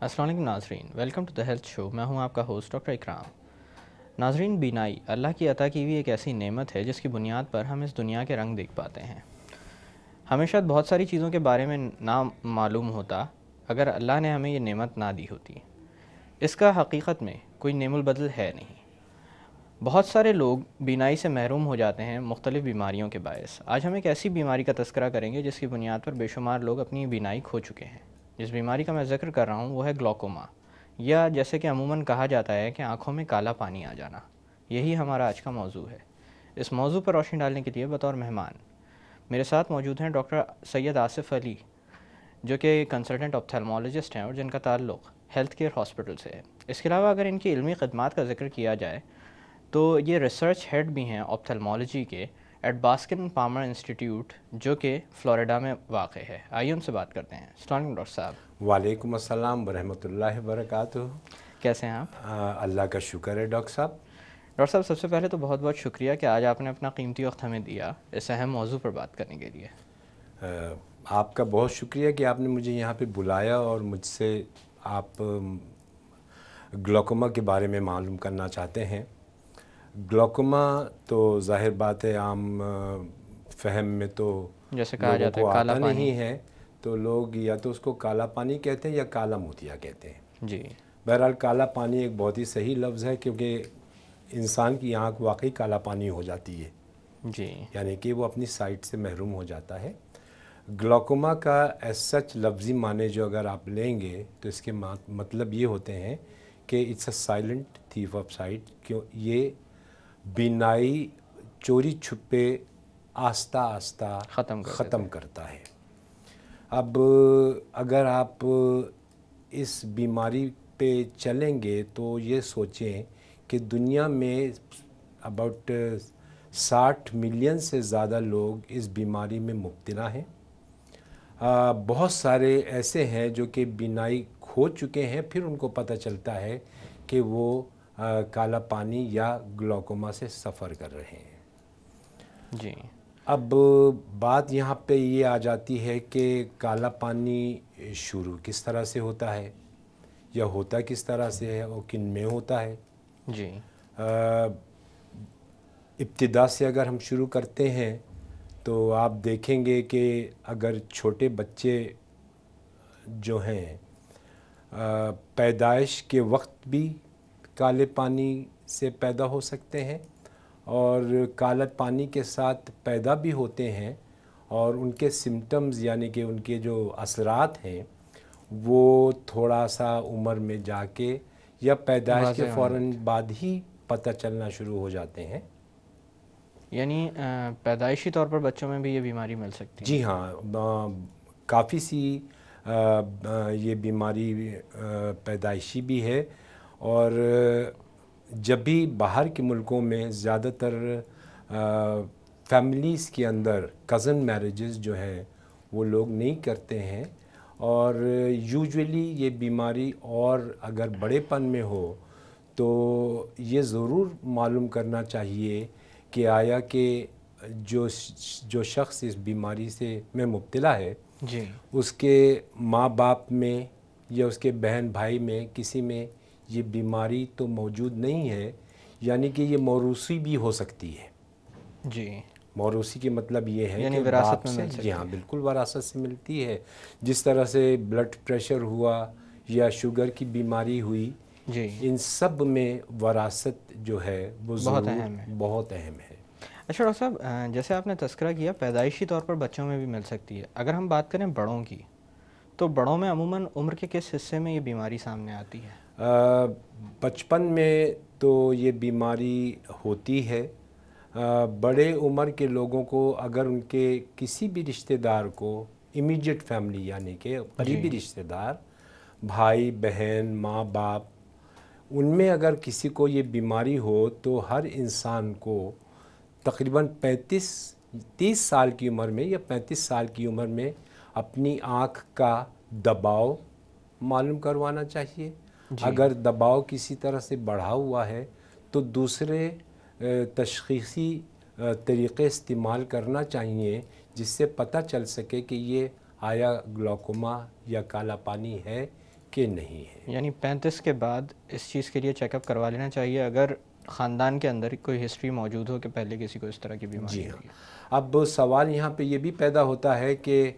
السلام علیکم ناظرین، ویلکم ٹو دا ہیلتھ شو۔ میں ہوں آپ کا ہوسٹ ڈاکٹر اکرام۔ ناظرین، بینائی اللہ کی عطا کی ہوئی ایک ایسی نعمت ہے جس کی بنیاد پر ہم اس دنیا کے رنگ دیکھ پاتے ہیں۔ ہمیں شاید بہت ساری چیزوں کے بارے میں نہ معلوم ہوتا اگر اللہ نے ہمیں یہ نعمت نہ دی ہوتی۔ اس کا حقیقت میں کوئی نعم البدل ہے نہیں۔ بہت سارے لوگ بینائی سے محروم ہو جاتے ہیں مختلف بیماریوں کے باعث۔ آج ہم ایک ایسی بیماری کا تذکرہ کریں گے جس کی بنیاد پر بے شمار لوگ اپنی بینائی کھو چکے ہیں۔ جس بیماری کا میں ذکر کر رہا ہوں وہ ہے گلوکوما، یا جیسے کہ عموماً کہا جاتا ہے کہ آنکھوں میں کالا پانی آ جانا۔ یہی ہمارا آج کا موضوع ہے۔ اس موضوع پر روشنی ڈالنے کے لیے بطور مہمان میرے ساتھ موجود ہیں ڈاکٹر سید آصف علی، جو کہ کنسلٹنٹ آپتھلمولوجسٹ ہیں اور جن کا تعلق ہیلتھ کیئر ہاسپٹل سے ہے۔ اس کے علاوہ اگر ان کی علمی خدمات کا ذکر کیا جائے تو یہ ریسرچ ہیڈ بھی ہیں آپتھلمولوجی کے ایٹ باسکن پالمر انسٹیٹیوٹ، جو کہ فلوریڈا میں واقع ہے۔ آئیے ان سے بات کرتے ہیں۔ السلام علیکم ڈاکٹر صاحب۔ وعلیکم السلام ورحمۃ اللہ وبرکاتہ۔ کیسے ہیں آپ؟ اللہ کا شکر ہے ڈاکٹر صاحب۔ ڈاکٹر صاحب، سب سے پہلے تو بہت بہت شکریہ کہ آج آپ نے اپنا قیمتی وقت ہمیں دیا اس اہم موضوع پر بات کرنے کے لیے۔ آپ کا بہت شکریہ کہ آپ نے مجھے یہاں پہ بلایا اور مجھ سے آپ گلوکوما کے بارے میں معلوم کرنا چاہتے ہیں۔ گلوکوما تو ظاہر بات ہے عام فہم میں تو جیسے کہا لوگوں جاتا ہے کو کالا آتا پانی نہیں ہے، تو لوگ یا تو اس کو کالا پانی کہتے ہیں یا کالا موتیا کہتے ہیں۔ جی، بہرحال کالا پانی ایک بہت ہی صحیح لفظ ہے، کیونکہ انسان کی آنکھ واقعی کالا پانی ہو جاتی ہے، جی، یعنی کہ وہ اپنی سائٹ سے محروم ہو جاتا ہے۔ گلوکوما کا ایز سچ لفظی معنی جو اگر آپ لیں گے تو اس کے مطلب یہ ہوتے ہیں کہ it's a silent thief of sight, کیوں یہ بینائی چوری چھپے آہستہ آہستہ ختم کرتا ہے۔ اب اگر آپ اس بیماری پہ چلیں گے تو یہ سوچیں کہ دنیا میں اباؤٹ 60 ملین سے زیادہ لوگ اس بیماری میں مبتلا ہیں۔ بہت سارے ایسے ہیں جو کہ بینائی کھو چکے ہیں، پھر ان کو پتہ چلتا ہے کہ وہ کالا پانی یا گلوکوما سے سفر کر رہے ہیں۔ جی، اب بات یہاں پہ یہ آ جاتی ہے کہ کالا پانی شروع کس طرح سے ہوتا ہے یا ہوتا کس طرح سے ہے اور کن میں ہوتا ہے۔ جی، ابتدا سے اگر ہم شروع کرتے ہیں تو آپ دیکھیں گے کہ اگر چھوٹے بچے جو ہیں پیدائش کے وقت بھی کالے پانی سے پیدا ہو سکتے ہیں، اور کالا پانی کے ساتھ پیدا بھی ہوتے ہیں، اور ان کے سمٹمز یعنی کہ ان کے جو اثرات ہیں وہ تھوڑا سا عمر میں جا کے یا پیدائش کے فوراً بعد ہی پتہ چلنا شروع ہو جاتے ہیں۔ یعنی پیدائشی طور پر بچوں میں بھی یہ بیماری مل سکتی ہے؟ جی ہاں، کافی سی یہ بیماری پیدائشی بھی ہے، اور جب بھی باہر کے ملکوں میں زیادہ تر فیملیز کے اندر کزن میرجز جو ہیں وہ لوگ نہیں کرتے ہیں، اور یوجولی یہ بیماری اور اگر بڑے پن میں ہو تو یہ ضرور معلوم کرنا چاہیے کہ آیا کہ جو شخص اس بیماری سے میں مبتلا ہے، جی، اس کے ماں باپ میں یا اس کے بہن بھائی میں کسی میں یہ بیماری تو موجود نہیں ہے، یعنی کہ یہ موروثی بھی ہو سکتی ہے۔ جی، موروثی کے مطلب یہ ہے یعنی کہ وراثت باپ میں سے، مل سکتی جی ہاں بالکل وراثت سے ملتی ہے۔ جس طرح سے بلڈ پریشر ہوا یا شوگر کی بیماری ہوئی، جی، ان سب میں وراثت جو ہے وہ بہت ضرور اہم ہے۔ بہت اہم ہے۔ اچھا ڈاکٹر صاحب، جیسے آپ نے تذکرہ کیا پیدائشی طور پر بچوں میں بھی مل سکتی ہے، اگر ہم بات کریں بڑوں کی تو بڑوں میں عموماً عمر کے کس حصے میں یہ بیماری سامنے آتی ہے؟ بچپن میں تو یہ بیماری ہوتی ہے۔ بڑے عمر کے لوگوں کو اگر ان کے کسی بھی رشتہ دار کو، امیڈیٹ فیملی یعنی کہ قریبی رشتہ دار، بھائی بہن ماں باپ، ان میں اگر کسی کو یہ بیماری ہو تو ہر انسان کو تقریباً 30 سال کی عمر میں یا 35 سال کی عمر میں اپنی آنکھ کا دباؤ معلوم کروانا چاہیے۔ اگر دباؤ کسی طرح سے بڑھا ہوا ہے تو دوسرے تشخیصی طریقے استعمال کرنا چاہیے جس سے پتہ چل سکے کہ یہ آیا گلوکوما یا کالا پانی ہے کہ نہیں ہے. یعنی 35 کے بعد اس چیز کے لیے چیک اپ کروا لینا چاہیے اگر خاندان کے اندر کوئی ہسٹری موجود ہو کہ پہلے کسی کو اس طرح کی بیماری جی ہاں. ہوئی ہے. اب سوال یہاں پہ یہ بھی پیدا ہوتا ہے کہ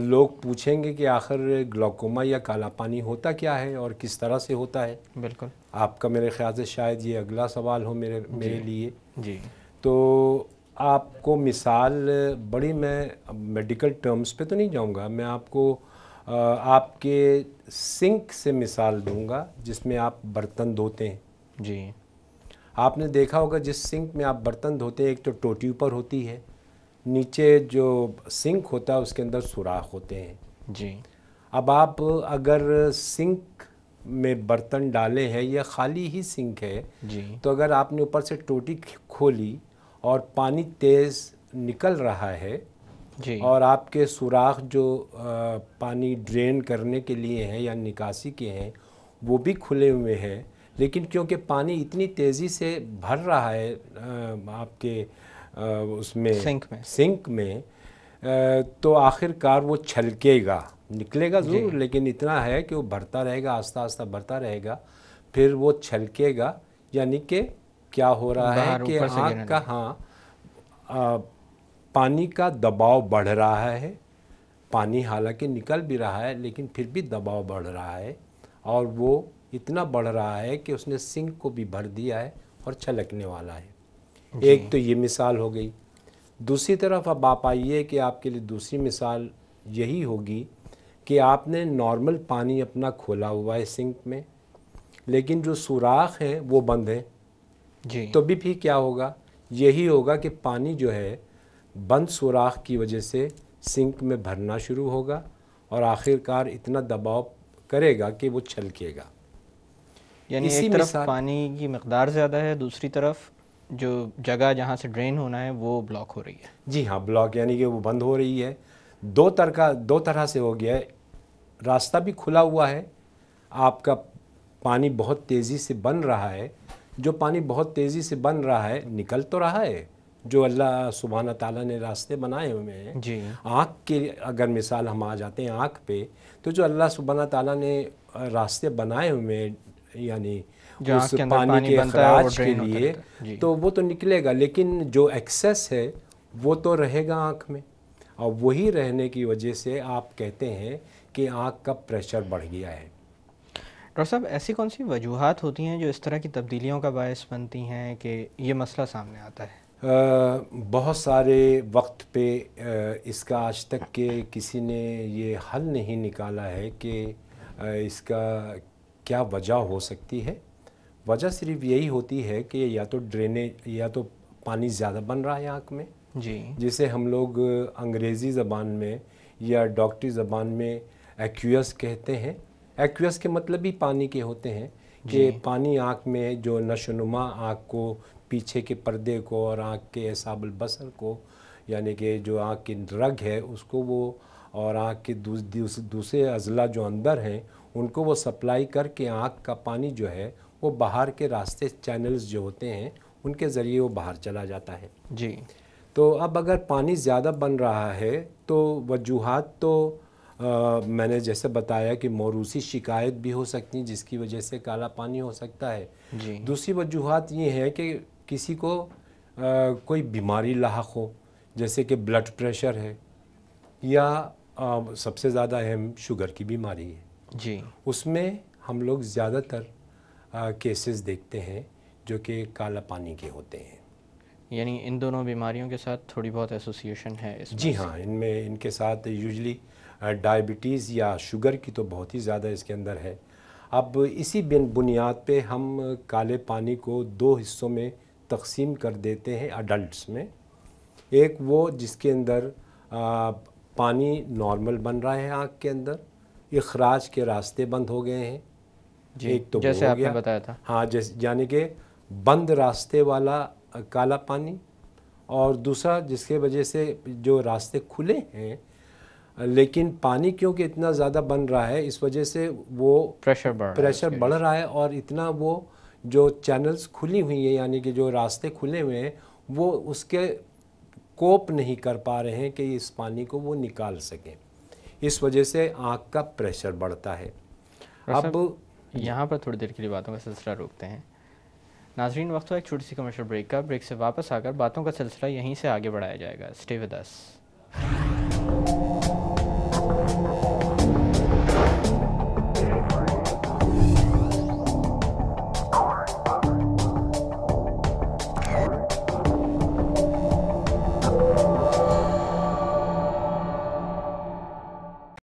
لوگ پوچھیں گے کہ آخر گلوکوما یا کالا پانی ہوتا کیا ہے اور کس طرح سے ہوتا ہے. بالکل. آپ کا میرے خیال سے شاید یہ اگلا سوال ہو میرے لیے. جی. تو آپ کو مثال بڑی میں میڈیکل ٹرمز پہ تو نہیں جاؤں گا, میں آپ کو آپ کے سنک سے مثال دوں گا جس میں آپ برتن دھوتے ہیں. جی. آپ نے دیکھا ہوگا جس سنک میں آپ برتن دھوتے ہیں ایک تو ٹوٹی اوپر ہوتی ہے, نیچے جو سنک ہوتا ہے اس کے اندر سوراخ ہوتے ہیں. جی. اب آپ اگر سنک میں برتن ڈالے ہیں یا خالی ہی سنک ہے, جی. تو اگر آپ نے اوپر سے ٹوٹی کھولی اور پانی تیز نکل رہا ہے جی. اور آپ کے سوراخ جو پانی ڈرین کرنے کے لیے ہیں یا نکاسی کے ہیں وہ بھی کھلے ہوئے ہیں, لیکن کیونکہ پانی اتنی تیزی سے بھر رہا ہے آپ کے اس میں سنک میں تو آخر کار وہ چھلکے گا, نکلے گا ضرور لیکن اتنا ہے کہ وہ بھرتا رہے گا, آہستہ آہستہ بھرتا رہے گا, پھر وہ چھلکے گا. یعنی کہ کیا ہو رہا ہے کہ آنکھ کا پانی کا دباؤ بڑھ رہا ہے. پانی حالانکہ نکل بھی رہا ہے لیکن پھر بھی دباؤ بڑھ رہا ہے اور وہ اتنا بڑھ رہا ہے کہ اس نے سنک کو بھی بھر دیا ہے اور چھلکنے والا ہے. ایک تو یہ مثال ہو گئی. دوسری طرف اب آپ آئیے کہ آپ کے لیے دوسری مثال یہی ہوگی کہ آپ نے نارمل پانی اپنا کھولا ہوا ہے سنک میں, لیکن جو سوراخ ہیں وہ بند ہیں. جی. تو بھی کیا ہوگا, یہی ہوگا کہ پانی جو ہے بند سوراخ کی وجہ سے سنک میں بھرنا شروع ہوگا اور آخر کار اتنا دباؤ کرے گا کہ وہ چھلکے گا. یعنی ایک طرف پانی کی مقدار زیادہ ہے, دوسری طرف جو جگہ جہاں سے ڈرین ہونا ہے وہ بلاک ہو رہی ہے. جی ہاں, بلاک یعنی کہ وہ بند ہو رہی ہے. دو طرح سے ہو گیا ہے. راستہ بھی کھلا ہوا ہے, آپ کا پانی بہت تیزی سے بن رہا ہے. جو پانی بہت تیزی سے بن رہا ہے نکل تو رہا ہے, جو اللہ سبحانہ تعالیٰ نے راستے بنائے ہوئے ہیں. جی. آنکھ کے اگر مثال ہم آ جاتے ہیں آنکھ پہ, تو جو اللہ سبحانہ تعالیٰ نے راستے بنائے ہوئے ہیں یعنی اس پانی کے اخراج کے لیے, تو وہ تو نکلے گا, لیکن جو ایکسیس ہے وہ تو رہے گا آنکھ میں, اور وہی رہنے کی وجہ سے آپ کہتے ہیں کہ آنکھ کا پریشر بڑھ گیا ہے. ڈاکٹر صاحب ایسی کون سی وجوہات ہوتی ہیں جو اس طرح کی تبدیلیوں کا باعث بنتی ہیں کہ یہ مسئلہ سامنے آتا ہے؟ بہت سارے وقت پہ اس کا آج تک کہ کسی نے یہ حل نہیں نکالا ہے کہ اس کا کیا وجہ ہو سکتی ہے. وجہ صرف یہی ہوتی ہے کہ یا تو ڈرینیج یا تو پانی زیادہ بن رہا ہے آنکھ میں, جی, جسے ہم لوگ انگریزی زبان میں یا ڈاکٹری زبان میں ایکویس کہتے ہیں. ایکویس کے مطلب بھی پانی کے ہوتے ہیں کہ پانی آنکھ میں جو نشو نما آنکھ کو, پیچھے کے پردے کو اور آنکھ کے اعصاب البصر کو, یعنی کہ جو آنکھ کی رگ ہے اس کو وہ اور آنکھ کے دوسرے اضلاع جو اندر ہیں ان کو وہ سپلائی کر کے آنکھ کا پانی جو ہے وہ باہر کے راستے چینلز جو ہوتے ہیں ان کے ذریعے وہ باہر چلا جاتا ہے. جی. تو اب اگر پانی زیادہ بن رہا ہے تو وجوہات تو میں نے جیسے بتایا کہ موروثی شکایت بھی ہو سکتی جس کی وجہ سے کالا پانی ہو سکتا ہے. جی. دوسری وجوہات یہ ہے کہ کسی کو کوئی بیماری لاحق ہو, جیسے کہ بلڈ پریشر ہے یا سب سے زیادہ اہم شوگر کی بیماری ہے. جی. اس میں ہم لوگ زیادہ تر کیسز دیکھتے ہیں جو کہ کالا پانی کے ہوتے ہیں. یعنی ان دونوں بیماریوں کے ساتھ تھوڑی بہت ایسوسیشن ہے اس میں؟ جی ہاں, ان کے ساتھ یوزلی ڈائبٹیز یا شوگر کی تو بہت ہی زیادہ اس کے اندر ہے. اب اسی بنیاد پہ ہم کالے پانی کو دو حصوں میں تقسیم کر دیتے ہیں اڈلٹس میں. ایک وہ جس کے اندر پانی نارمل بن رہا ہے آنکھ کے اندر, اخراج کے راستے بند ہو گئے ہیں. ایک تو جیسے آپ نے بتایا تھا. ہاں, یعنی کہ بند راستے والا کالا پانی, اور دوسرا جس کے وجہ سے جو راستے کھلے ہیں لیکن پانی کیونکہ اتنا زیادہ بن رہا ہے اس وجہ سے وہ پریشر بڑھ رہا ہے اور اتنا وہ جو چینلز کھلی ہوئی ہیں یعنی کہ جو راستے کھلے ہوئے ہیں وہ اس کے کوپ نہیں کر پا رہے ہیں کہ اس پانی کو وہ نکال سکیں. اس وجہ سے آنکھ کا پریشر بڑھتا ہے. اب یہاں پر تھوڑی دیر کے لیے باتوں کا سلسلہ روکتے ہیں ناظرین. وقت ہوا ایک چھوٹی سی کمرشل بریک کا. بریک سے واپس آ کر باتوں کا سلسلہ یہیں سے آگے بڑھایا جائے گا. Stay with us.